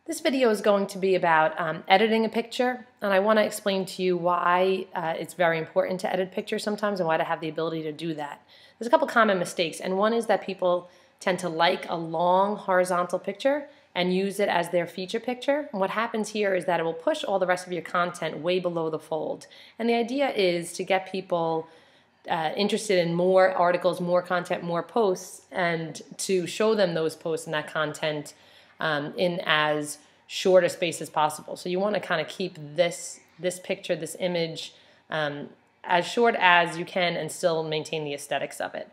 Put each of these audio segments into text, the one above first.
This video is going to be about editing a picture, and I want to explain to you why it's very important to edit pictures sometimes and why to have the ability to do that. There's a couple common mistakes, and one is that people tend to like a long horizontal picture and use it as their feature picture. And what happens here is that it will push all the rest of your content way below the fold. And the idea is to get people interested in more articles, more content, more posts, and to show them those posts and that content in as short a space as possible. So you want to kind of keep this picture, this image, as short as you can and still maintain the aesthetics of it.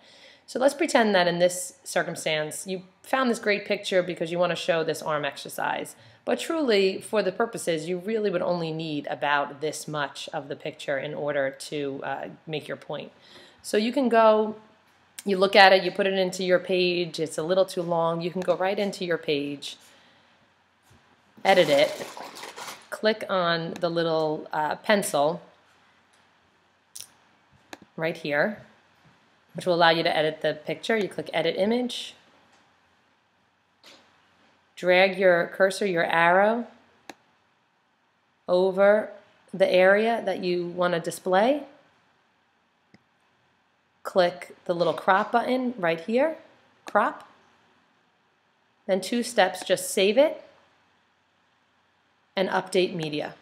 So let's pretend that in this circumstance you found this great picture because you want to show this arm exercise. But truly, for the purposes, you really would only need about this much of the picture in order to make your point. So you can go, you look at it, you put it into your page, it's a little too long, you can go right into your page, edit it, click on the little pencil right here, which will allow you to edit the picture. You click Edit Image, drag your cursor, your arrow, over the area that you want to display. Click the little crop button right here, crop. Then 2 steps, just save it and update media.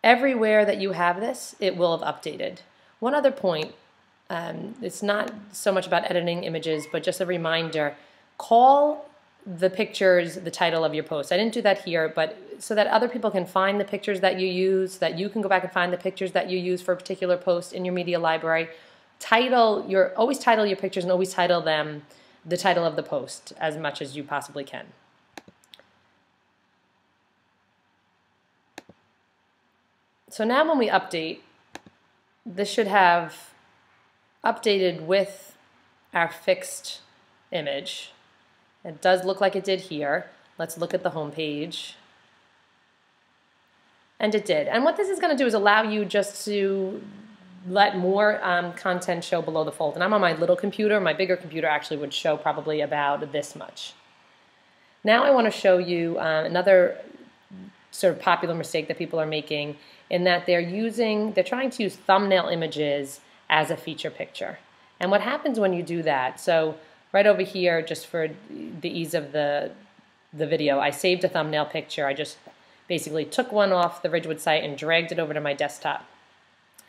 Everywhere that you have this, it will have updated. One other point, it's not so much about editing images, but just a reminder, call the pictures the title of your post. I didn't do that here, but so that other people can find the pictures that you use, that you can go back and find the pictures that you use for a particular post in your media library. Always title your pictures and always title them the title of the post as much as you possibly can. So now when we update, this should have updated with our fixed image. It does look like it did here. Let's look at the home page. And it did. And what this is going to do is allow you just to let more content show below the fold. And I'm on my little computer. My bigger computer actually would show probably about this much. Now I want to show you another sort of popular mistake that people are making, in that they're trying to use thumbnail images as a feature picture. And what happens when you do that, so right over here, just for the ease of the video, I saved a thumbnail picture. I just basically took one off the Ridgewood site and dragged it over to my desktop.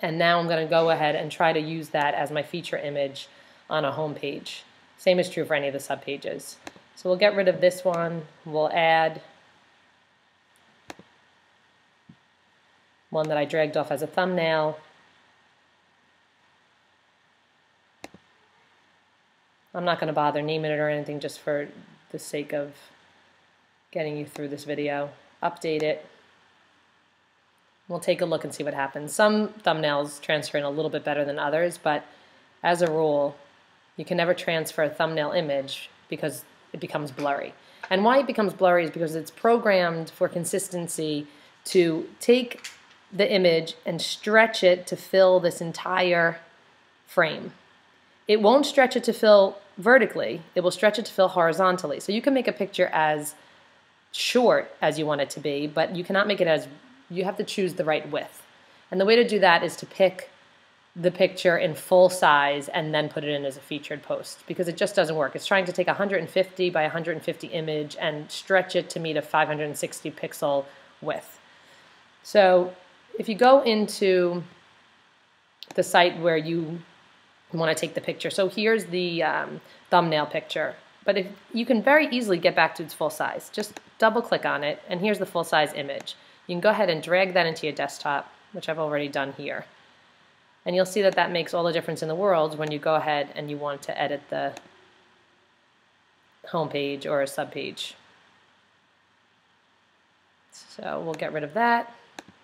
And now I'm going to go ahead and try to use that as my feature image on a home page. Same is true for any of the subpages. So we'll get rid of this one. We'll add one that I dragged off as a thumbnail. I'm not going to bother naming it or anything, just for the sake of getting you through this video. Update it. We'll take a look and see what happens. Some thumbnails transfer in a little bit better than others, but as a rule, you can never transfer a thumbnail image because it becomes blurry. And why it becomes blurry is because it's programmed for consistency to take the image and stretch it to fill this entire frame. It won't stretch it to fill vertically, it will stretch it to fill horizontally. So you can make a picture as short as you want it to be, but you cannot make it you have to choose the right width. And the way to do that is to pick the picture in full size and then put it in as a featured post, because it just doesn't work. It's trying to take a 150 by 150 image and stretch it to meet a 560 pixel width. So if you go into the site where you want to take the picture, so here's the thumbnail picture, but you can very easily get back to its full size. Just double click on it, and here's the full size image. You can go ahead and drag that into your desktop, which I've already done here. And you'll see that that makes all the difference in the world when you go ahead and you want to edit the home page or a subpage. So we'll get rid of that.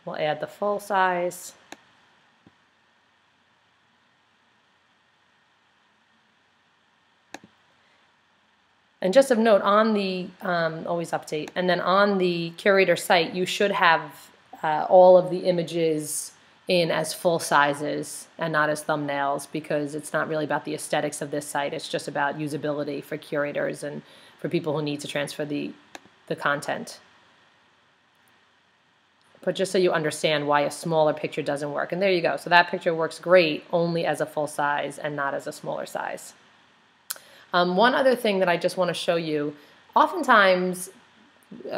We'll add the full size. And just of note, on the, always update, and then on the curator site, you should have all of the images in as full sizes and not as thumbnails, because it's not really about the aesthetics of this site. It's just about usability for curators and for people who need to transfer the the content. But just so you understand why a smaller picture doesn't work. And there you go. So that picture works great only as a full size and not as a smaller size. One other thing that I just want to show you, oftentimes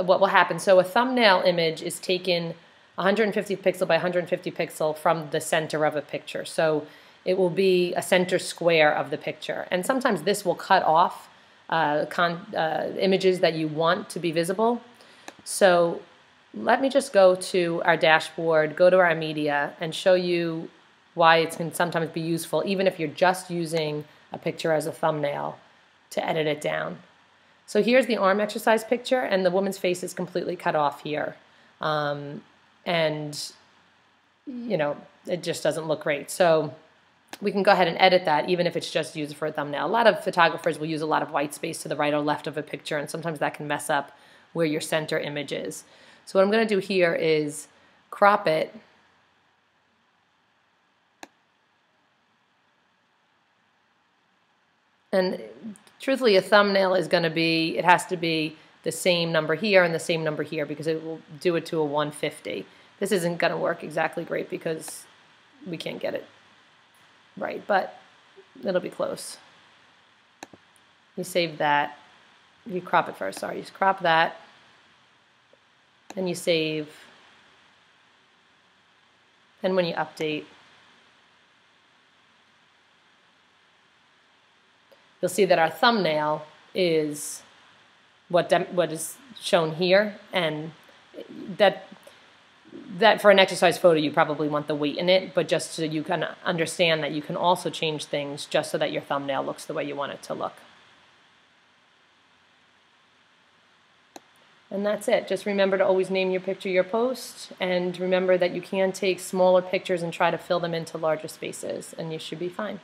what will happen, so a thumbnail image is taken 150 pixel by 150 pixel from the center of a picture. So it will be a center square of the picture. And sometimes this will cut off images that you want to be visible. So let me just go to our dashboard, go to our media, and show you why it can sometimes be useful, even if you're just using a picture as a thumbnail, to edit it down. So here's the arm exercise picture, and the woman's face is completely cut off here. And, you know, it just doesn't look great. So we can go ahead and edit that, even if it's just used for a thumbnail. A lot of photographers will use a lot of white space to the right or left of a picture, and sometimes that can mess up where your center image is. So what I'm going to do here is crop it. And truthfully, a thumbnail is going to be, it has to be the same number here and the same number here, because it will do it to a 150. This isn't going to work exactly great because we can't get it right, but it'll be close. You save that. You crop it first, sorry. You crop that. Then you save. And when you update, you'll see that our thumbnail is what is shown here, and that for an exercise photo you probably want the weight in it, but just so you can understand that you can also change things just so that your thumbnail looks the way you want it to look. And that's it. Just remember to always name your picture your post, and remember that you can take smaller pictures and try to fill them into larger spaces, and you should be fine.